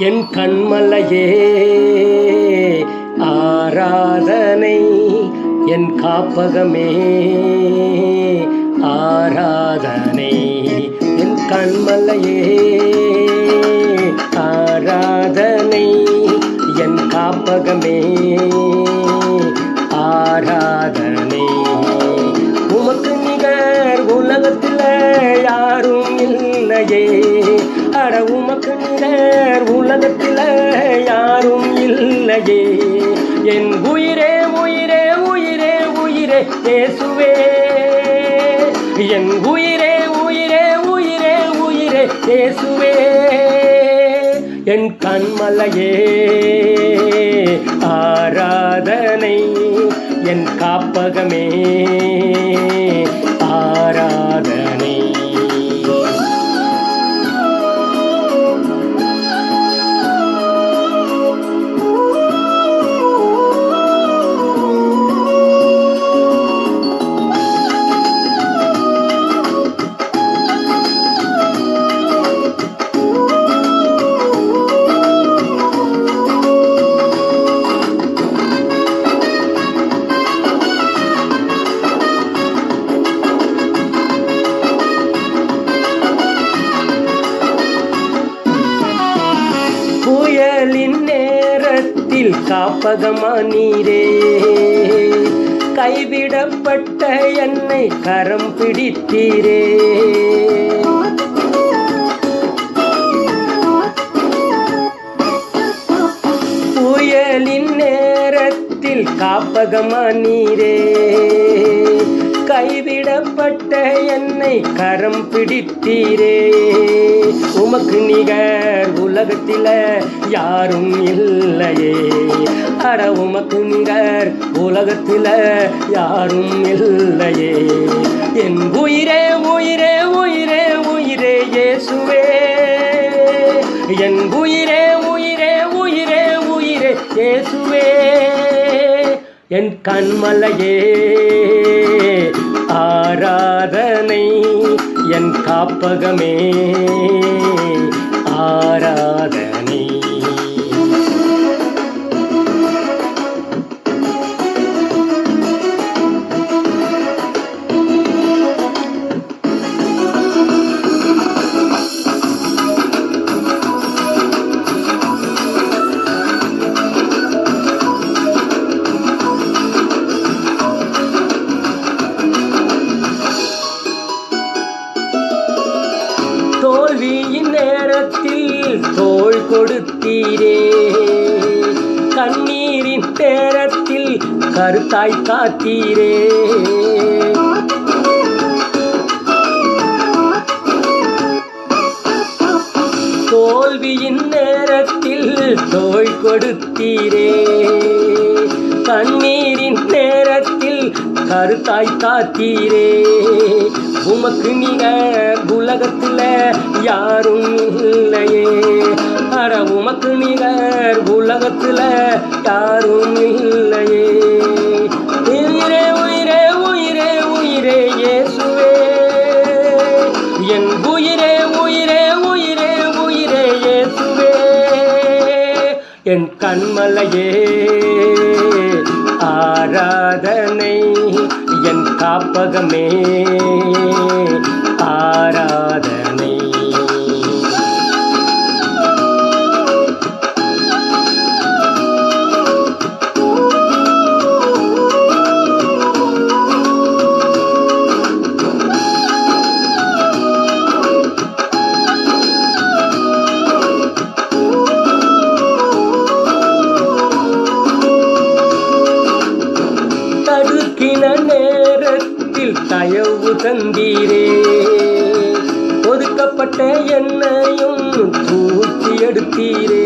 என் கண்மலையே ஆராதனை, என் காப்பகமே ஆராதனை. என் கண்மலையே ஆராதனை, என் காப்பகமே ஆராதனை. உமக்கு நிகர் உலகத்தில் யாரும் இல்லையே, அட உமக்கு நிகர் உலகத்தில் யாரும் இல்லையே. என் உயிரே உயிரே உயிரே உயிரே இயேசுவே, என் உயிரே உயிரே உயிரே உயிரே இயேசுவே. என் கண்மலையே ஆராதனை, என் காப்பகமே ஆராதனை. புயலின் நேரத்தில் காப்பகமானீரே, கைவிடப்பட்ட என்னை கரம் பிடித்தீரே. புயலின் நேரத்தில் காப்பகமானீரே, கைவிடப்பட்ட என்னை கரம் பிடித்தீரே. உமக்கு நிகர் உலகத்தில் யாரும் இல்லையே, அட உமக்கு நிகர் உலகத்தில் யாரும் இல்லையே. என் உயிரே உயிரே உயிரே உயிரே இயேசுவே, என் உயிரே உயிரே உயிரே உயிரே இயேசுவே. என் கண்மலையே ஆராதனை, என் காப்பகமே ஆராதனை. தோல்வியின் நேரத்தில் தோள் கொடுத்தீரே, கண்ணீரின் நேரத்தில் கருத்தாய் காத்தீரே. தோல்வியின் நேரத்தில் தோள் கொடுத்தீரே, கண்ணீரின் நேரத்தில் கருத்தாய் காத்தீரே. உமக்கு நிகர் உலகத்தில் யாரும் இல்லையே, அட உமக்கு நிகர் உலகத்தில் யாரும் இல்லையே. உயிரே உயிரே உயிரே உயிரே இயேசுவே, என் உயிரே உயிரே உயிரே உயிரே இயேசுவே. என் கண்மலையே ஆராதனை, என் காப்பகமே ஆராதனை. தடுக்கின நேரத்தில் தயவு தந்தீரே, ஒதுக்கப்பட்ட என்னையும் தூக்கி எடுத்தீரே.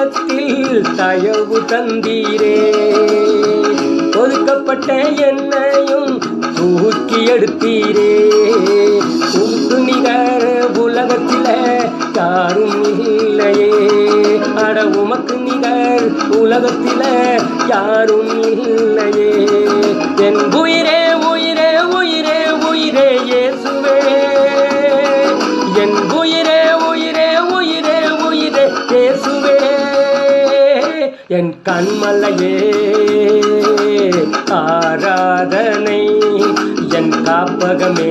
நேரத்தில் தயவு தந்தீரே. ஒதுக்கப்பட்ட என்னையும் தூக்கி எடுத்தீரே. உமக்கு நிகர் உலகத்தில யாரும் இல்லையே. அட உமக்கு நிகர் உலகத்தில யாரும் இல்லையே. என் உயிரே உயிரே உயிரே உயிரே இயேசுவே. என் உயிரே உயிரே உயிரே உயிரே இயேசுவே. என் கண்மலையே ஆராதனை. என் காப்பகமே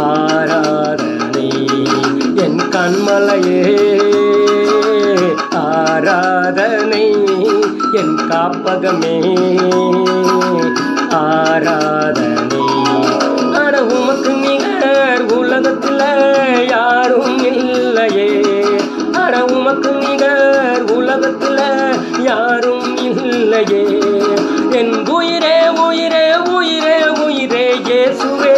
ஆராதனை. என் கண்மலையே ஆராதனை. என் காப்பகமே ஆராதனை. அட உமக்கு நிகர் உலகத்துல யாரும் இல்லையே. அட உமக்கு நிகர் உலகத்துல யாரும் இல்லையே. என் உயிரே உயிரே உயிரே உயிரே இயேசுவே.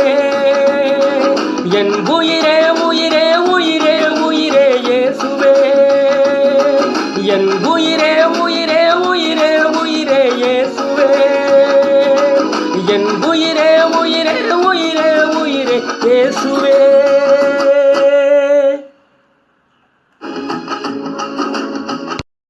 என் உயிரே உயிரே உயிரே உயிரே இயேசுவே. என் உயிரே உயிரே உயிரே உயிரே இயேசுவே. என் உயிரே உயிரே உயிரே உயிரே இயேசுவே.